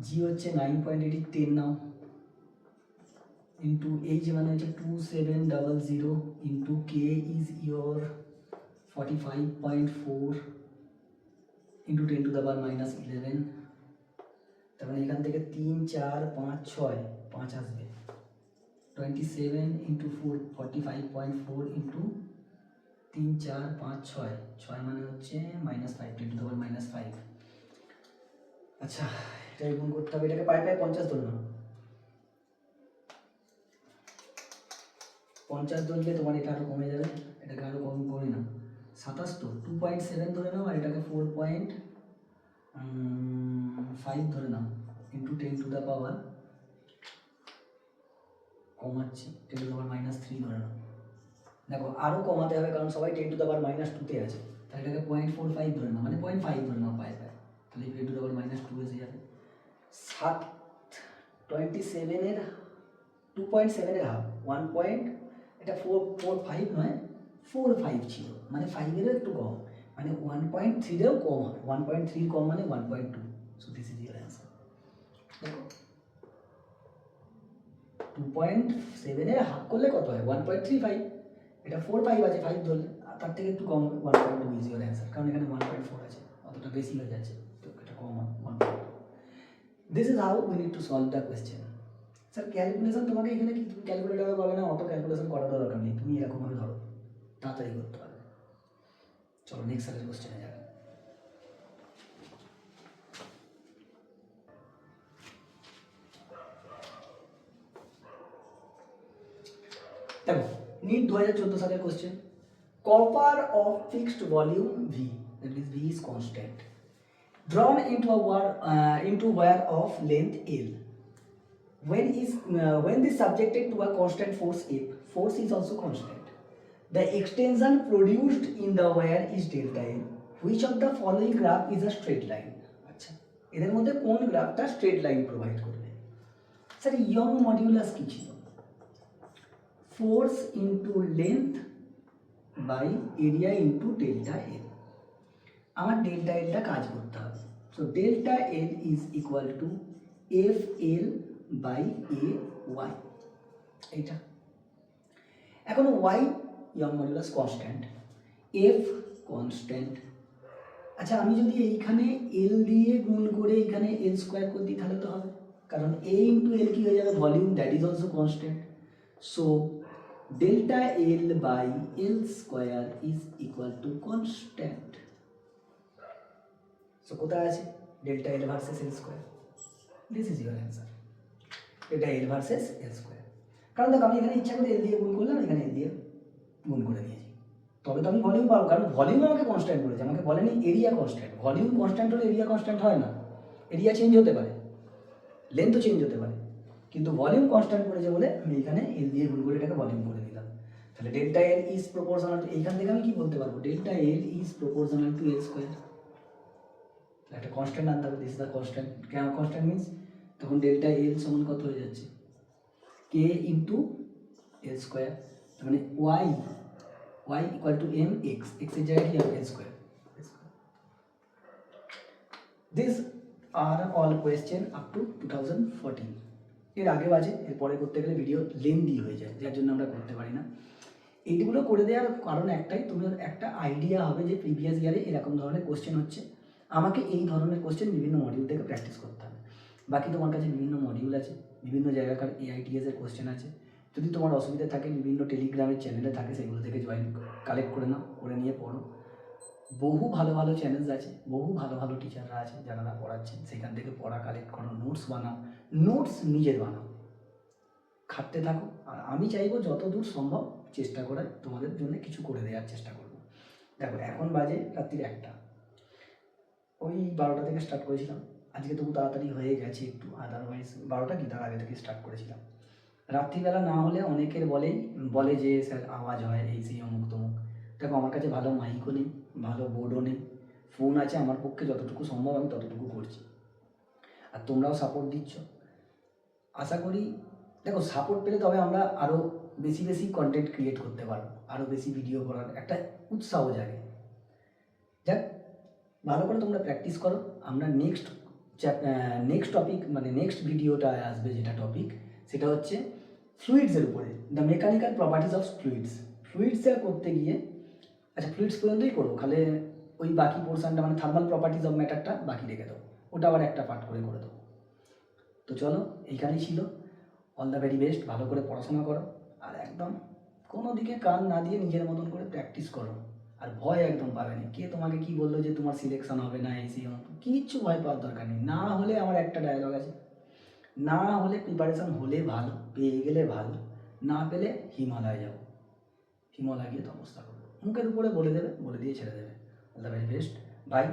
[SPEAKER 1] জি হচ্ছে 9.8, 10 নাও, into H মানে হচ্ছে 2700, into K is your 45.4, into 10 to the পাওয়ার -11। তার মানে এখান থেকে 3 4 5 6 5 আসবে, 27 ইন্টু 4 45.4 ইন্টু 3 4 5 6 6 মানে হচ্ছে -5, 10 টু দ্য পাওয়ার -5। আচ্ছা, এটা গুণ করতে হবে, এটাকে পাই 50 ধরে নাও। 50 ধরলে তোমার এটা আরো কমে যাবে, এটাকে আরো কম করে নাও, 27 তো 2.7 ধরে নাও, আর এটাকে 4.5 ধরে নাও, ইন্টু 10 টু দ্য পাওয়ার, কমাচ্ছি 10 টু দ্য পাওয়ার -3 ধরে নাও। দেখো আরও কমাতে হবে, কারণ সবাই 10 টু দ্য পাওয়ার -2তে আছে, তাহলে এটাকে 0.45 ধরে নাও, মানে 0.5 ধরে নাও পায়, তাহলে 10 টু দ্য পাওয়ার -2 এসে যাবে। 27 এর 2.7 এর হাফ 1. এটা 4.45 নয়, 4.5 ছিল, মানে 5-এরও একটু কম, মানে 1.3-এও কম হয়, 1.3 কম মানে 1.2। So this is year answer. দেখো 2.7-এর হাফ করলে কত হয় 1.35, এটা 4.5 আছে, 5 ধরলে তার থেকে একটু কম 1.2 ইজ ইয়ার অ্যান্সার, কারণ এখানে 1.4 আছে, অতটা বেশি হয়ে যাচ্ছে, তো এটা কম 1.2। This is how we need to solve the question. Sir calculation তোমাকে এখানে কি তুমি ক্যালকুলেটারে পাবে না, অত ক্যালকুলেশন করার দরকার নেই, তুমি এরকমভাবে ধরো, তাড়াতাড়ি করতে পারবে। চলো নেক্সট সালের কোশ্চেনে যাবে। দেখো নিট 2014 সালের question, copper of fixed volume V, that means V is constant, drawn into wire of length L. When this subjected to a constant force F, force is also constant. The extension produced in the wire is delta L. Which of the following graph is a straight line? আচ্ছা, এদের মধ্যে কোন গ্রাফটা straight line provide করবে? Sir Young modulus কি ছিল? Force into length by area into delta L. আমার delta এলটা কাজ করতে হবে। So delta L is equal to F L by A Y, এইটা। এখন Y Young modulus constant, F constant. আচ্ছা, আমি যদি এইখানে এল দিয়ে গুণ করে এখানে এল স্কোয়ার করে দিই তাহলে তো হবে, কারণ এ ইন্টু এল কি হয়ে যাবে? Volume, that is also constant. So delta L by L square is equal to constant. So কোথায় আছে delta L versus L square? This is your answer, delta L versus L square. কারণ দেখো আমি এখানে ইচ্ছা করে এল দিয়ে গুণ করলাম, এখানে এল দিয়ে গুণ করে দিয়েছি, তবে তো আমি ভলিউম পাবো, কারণ ভলিউম আমাকে কনস্ট্যান্ট বলেছে, আমাকে বলেনি এরিয়া কনস্ট্যান্ট। ভলিউম কনস্ট্যান্ট হলে এরিয়া কনস্ট্যান্ট হয় না, এরিয়া চেঞ্জ হতে পারে, লেন্থও চেঞ্জ হতে পারে, কিন্তু ভলিউম কনস্ট্যান্ট করেছে বলে আমি এখানে এল দিয়ে গুণ করে এটাকে ভলিউম করে দিলাম। তাহলে delta L is proportional two, এইখান থেকে আমি কি বলতে পারবো? Delta L is proportional two L square. একটা কনস্ট্যান্ট আনতে হবে, দিস ইজ দ্য কনস্ট্যান্ট। কেন কনস্ট্যান্ট মিনস তখন ডেল্টা এল সমান কত হয়ে যাচ্ছে? কে ইন্টু এল স্কোয়ার, তার মানে Y equal to M X, X এর জায়গায় কি হবে? L square. This are all question up to 2014। এর আগে বাজে, এরপরে করতে গেলে ভিডিও লেন্দি হয়ে যায়, যার জন্য আমরা করতে পারি না। এইগুলো করে দেওয়ার কারণ একটাই, তোমার একটা আইডিয়া হবে যে প্রিভিয়াস ইয়ারে এরকম ধরনের কোশ্চেন হচ্ছে, আমাকে এই ধরনের কোশ্চেন বিভিন্ন মডিউল থেকে প্র্যাকটিস করতে হবে। বাকি তোমার কাছে বিভিন্ন মডিউল আছে, বিভিন্ন জায়গাকার AITS এর কোশ্চেন আছে। যদি তোমার অসুবিধা থাকে বিভিন্ন টেলিগ্রামের চ্যানেলে থাকে, সেগুলো থেকে কালেক্ট করে নাও, করে নিয়ে পড়ো। বহু ভালো ভালো চ্যানেলস আছে, বহু ভালো ভালো টিচাররা আছে যারা পড়াচ্ছেন, সেখান থেকে পড়া কালেক্ট করো, নোটস বানাও, নোটস নিজের বানাও, খাটতে থাকো। আর আমি চাইবো যতদূর সম্ভব চেষ্টা করে তোমাদের জন্য কিছু করে দেওয়ার চেষ্টা করবো। দেখো এখন বাজে রাত্রির 1টা, ওই 12টা থেকে স্টার্ট করেছিলাম, আজকে তবু তাড়াতাড়ি হয়ে গেছে একটু, আদারওয়াইজ 12টা কি তার আগে থেকে স্টার্ট করেছিলাম। রাত্রিবেলা না হলে অনেকের বলে যে স্যার আওয়াজ হয়, এই সেই অমুক তমুক। দেখো আমার কাছে ভালো মাইকও নেই, ভালো বোর্ডও নেই, ফোন আছে, আমার পক্ষে যতটুকু সম্ভব আমি ততটুকু করছি, আর তোমরাও সাপোর্ট দিচ্ছ। আশা করি দেখো সাপোর্ট পেলে তবে আমরা আরও বেশি বেশি কন্টেন্ট ক্রিয়েট করতে পারবো, আরও বেশি ভিডিও করার একটা উৎসাহ জাগে। যাক, ভালো করে তোমরা প্র্যাকটিস করো। আমরা নেক্সট টপিক মানে নেক্সট ভিডিওটা আসবে, যেটা টপিক সেটা হচ্ছে ফ্লুইডসের উপরে, the mechanical properties of fluids. ফ্লুইডসের করতে গিয়ে, আচ্ছা ফ্লুইডস পর্যন্তই করবো, খালি ওই বাকি পোর্শনটা মানে থার্মাল প্রপার্টিস অফ ম্যাটারটা বাকি রেখে দেবো, ওটা আবার একটা পার্ট করে দেবো। তো চলো, এইখানেই ছিল। অল দ্য ভেরি বেস্ট, ভালো করে পড়াশোনা করো, আর একদম কোনো দিকে কান না দিয়ে নিজের মতন করে প্র্যাকটিস করো, আর ভয় একদম পাবে না। কে তোমাকে কি বললো যে তোমার সিলেকশন হবে না, এই সেই, কিচ্ছু ভয় পাওয়ার দরকার নেই। না হলে আমার একটা ডায়লগ আছে, না হলে প্রিপারেশন হলে ভালো, পেয়ে গেলে ভালো, না পেলে হিমালয় যাও, হিমালয় গিয়ে তপস্যা করো। মুখের উপরে বলে দেবে, বলে দিয়ে ছেড়ে দেবে। All the very best, by.